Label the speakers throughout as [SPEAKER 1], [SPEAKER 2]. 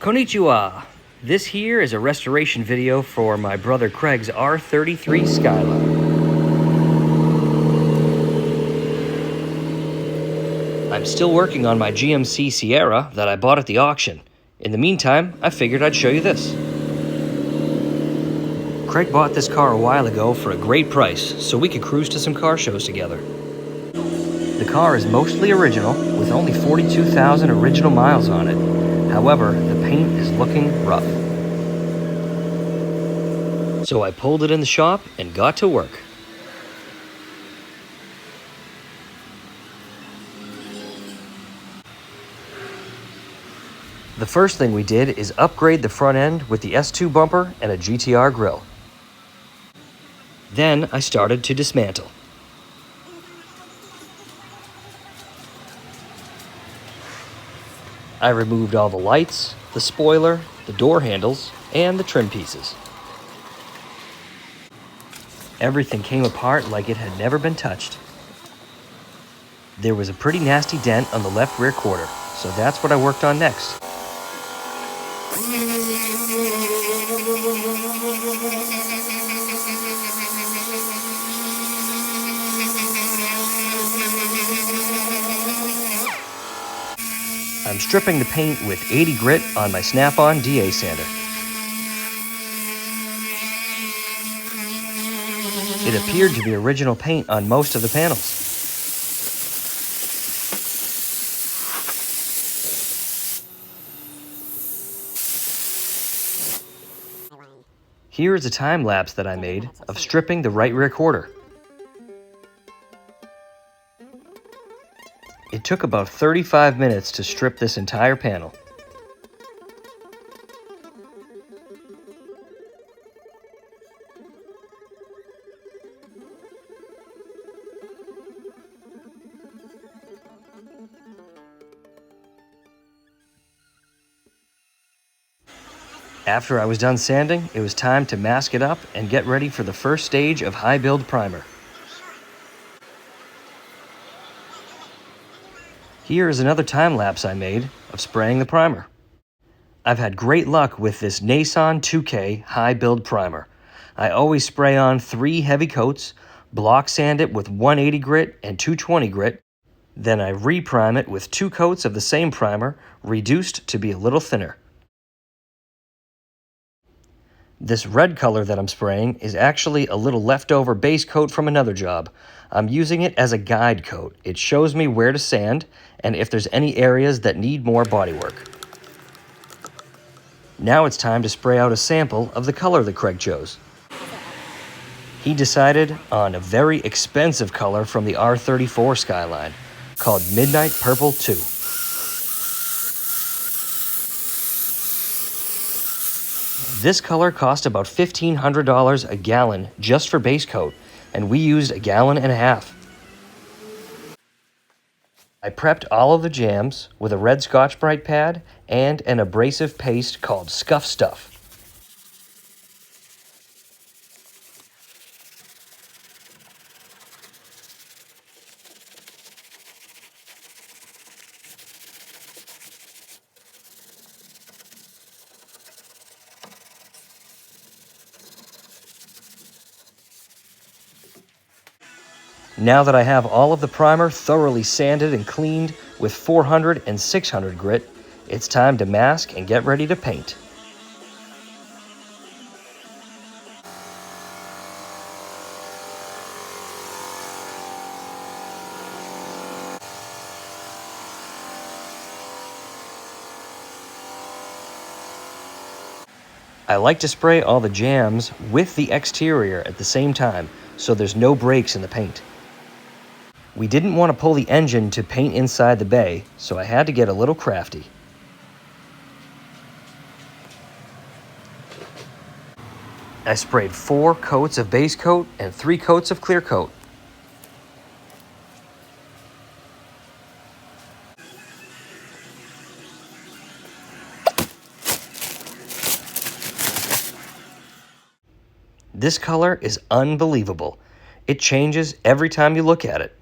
[SPEAKER 1] Konnichiwa! This here is a restoration video for my brother Craig's R33 Skyline. I'm still working on my GMC Sierra that I bought at the auction. In the meantime, I figured I'd show you this. Craig bought this car a while ago for a great price, so we could cruise to some car shows together. The car is mostly original, with only 42,000 original miles on it. However, the paint is looking rough. So I pulled it in the shop and got to work. The first thing we did is upgrade the front end with the S2 bumper and a GTR grille. Then I started to dismantle. I removed all the lights, the spoiler, the door handles, and the trim pieces. Everything came apart like it had never been touched. There was a pretty nasty dent on the left rear quarter, so that's what I worked on next. I'm stripping the paint with 80 grit on my Snap-on DA sander. It appeared to be original paint on most of the panels. Here is a time lapse that I made of stripping the right rear quarter. It took about 35 minutes to strip this entire panel. After I was done sanding, it was time to mask it up and get ready for the first stage of high build primer. Here is another time lapse I made of spraying the primer. I've had great luck with this Nason 2K high build primer. I always spray on 3 heavy coats, block sand it with 180 grit and 220 grit, then I reprime it with 2 coats of the same primer, reduced to be a little thinner. This red color that I'm spraying is actually a little leftover base coat from another job. I'm using it as a guide coat. It shows me where to sand and if there's any areas that need more bodywork. Now it's time to spray out a sample of the color that Craig chose. He decided on a very expensive color from the R34 Skyline called Midnight Purple 2. This color cost about $1,500 a gallon just for base coat, and we used 1.5 gallons. I prepped all of the jams with a red Scotch-Brite pad and an abrasive paste called Scuff Stuff. Now that I have all of the primer thoroughly sanded and cleaned with 400 and 600 grit, it's time to mask and get ready to paint. I like to spray all the jams with the exterior at the same time, so there's no breaks in the paint. We didn't want to pull the engine to paint inside the bay, so I had to get a little crafty. I sprayed 4 coats of base coat and 3 coats of clear coat. This color is unbelievable. It changes every time you look at it.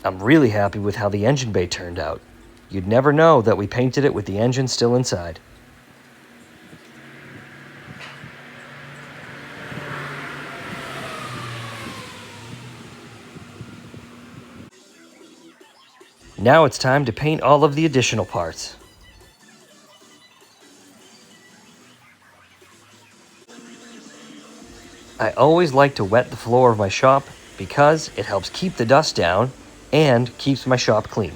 [SPEAKER 1] I'm really happy with how the engine bay turned out. You'd never know that we painted it with the engine still inside. Now it's time to paint all of the additional parts. I always like to wet the floor of my shop because it helps keep the dust down and keeps my shop clean.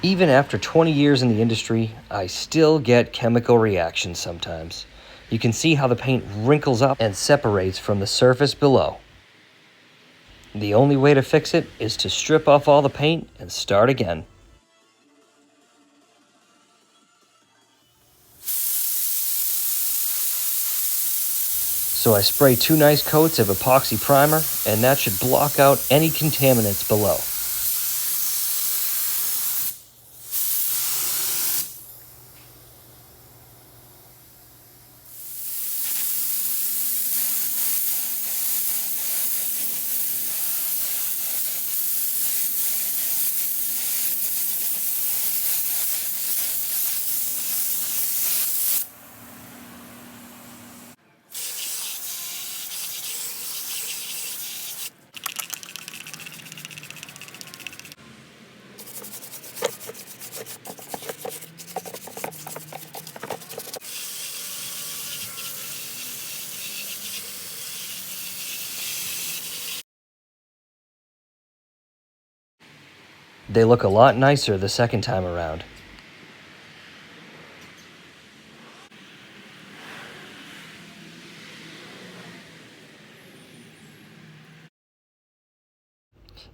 [SPEAKER 1] Even after 20 years in the industry, I still get chemical reactions sometimes. You can see how the paint wrinkles up and separates from the surface below. The only way to fix it is to strip off all the paint and start again. So I spray 2 nice coats of epoxy primer, and that should block out any contaminants below. They look a lot nicer the second time around.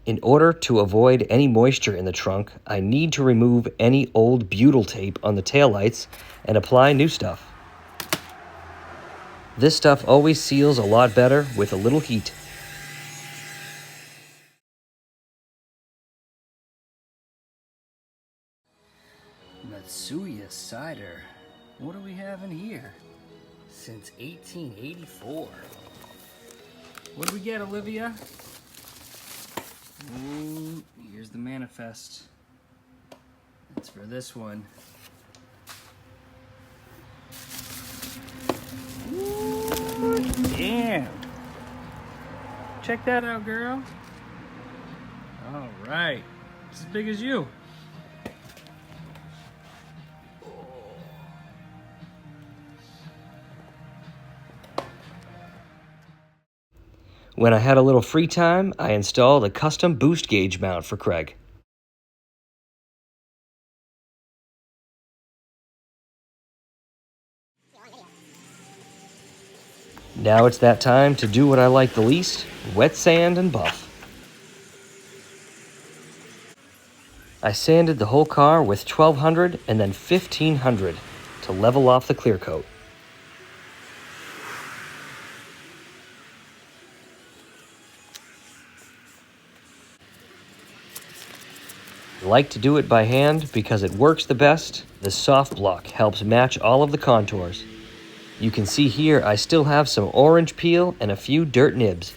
[SPEAKER 1] In order to avoid any moisture in the trunk, I need to remove any old butyl tape on the taillights and apply new stuff. This stuff always seals a lot better with a little heat. Matsuya cider. What do we have in here? Since 1884. What did we get, Olivia? Ooh, here's the manifest. That's for this one. Ooh, damn. Check that out, girl. All right. It's as big as you. When I had a little free time, I installed a custom boost gauge mount for Craig. Now it's that time to do what I like the least, wet sand and buff. I sanded the whole car with 1200 and then 1500 to level off the clear coat. I like to do it by hand because it works the best. The soft block helps match all of the contours. You can see here I still have some orange peel and a few dirt nibs.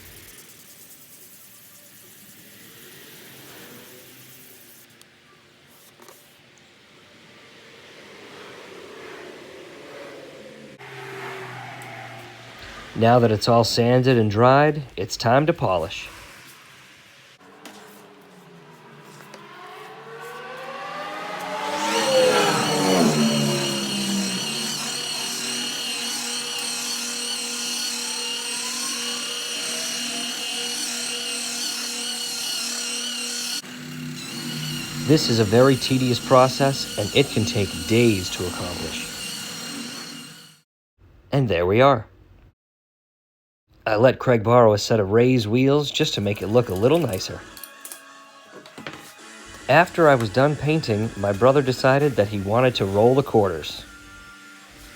[SPEAKER 1] Now that it's all sanded and dried, it's time to polish. This is a very tedious process, and it can take days to accomplish. And there we are. I let Craig borrow a set of raised wheels just to make it look a little nicer. After I was done painting, my brother decided that he wanted to roll the quarters.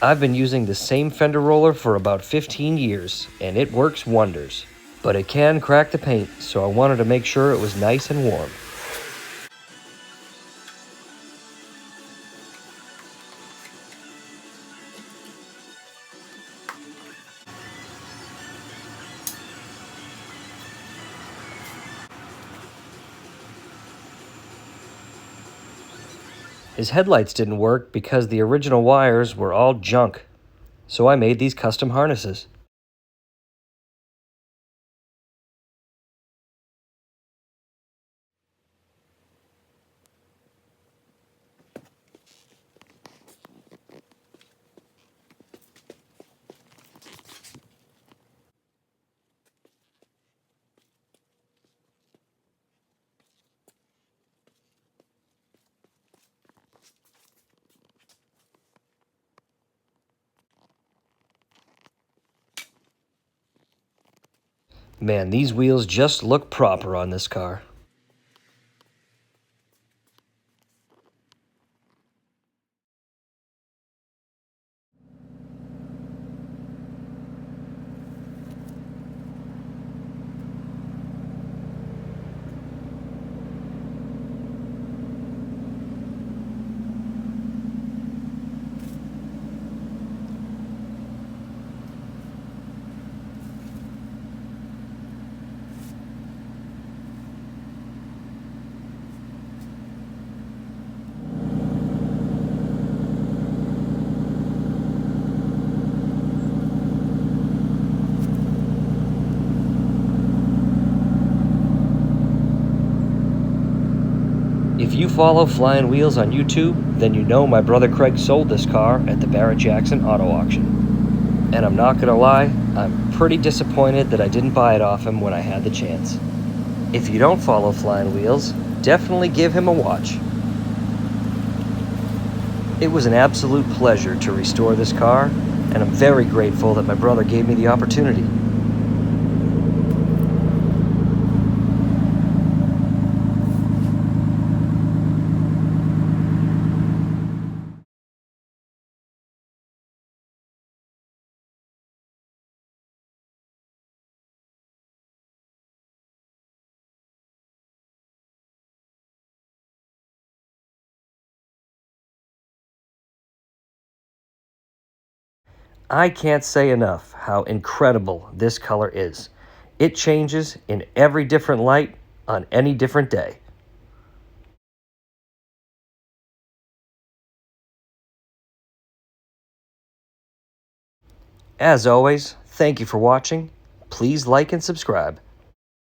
[SPEAKER 1] I've been using the same fender roller for about 15 years, and it works wonders. But it can crack the paint, so I wanted to make sure it was nice and warm. His headlights didn't work because the original wires were all junk, so I made these custom harnesses. Man, these wheels just look proper on this car. If you follow Flying Wheels on YouTube, then you know my brother Craig sold this car at the Barrett Jackson Auto Auction. And I'm not gonna lie, I'm pretty disappointed that I didn't buy it off him when I had the chance. If you don't follow Flying Wheels, definitely give him a watch. It was an absolute pleasure to restore this car, and I'm very grateful that my brother gave me the opportunity. I can't say enough how incredible this color is. It changes in every different light on any different day. As always, thank you for watching. Please like and subscribe.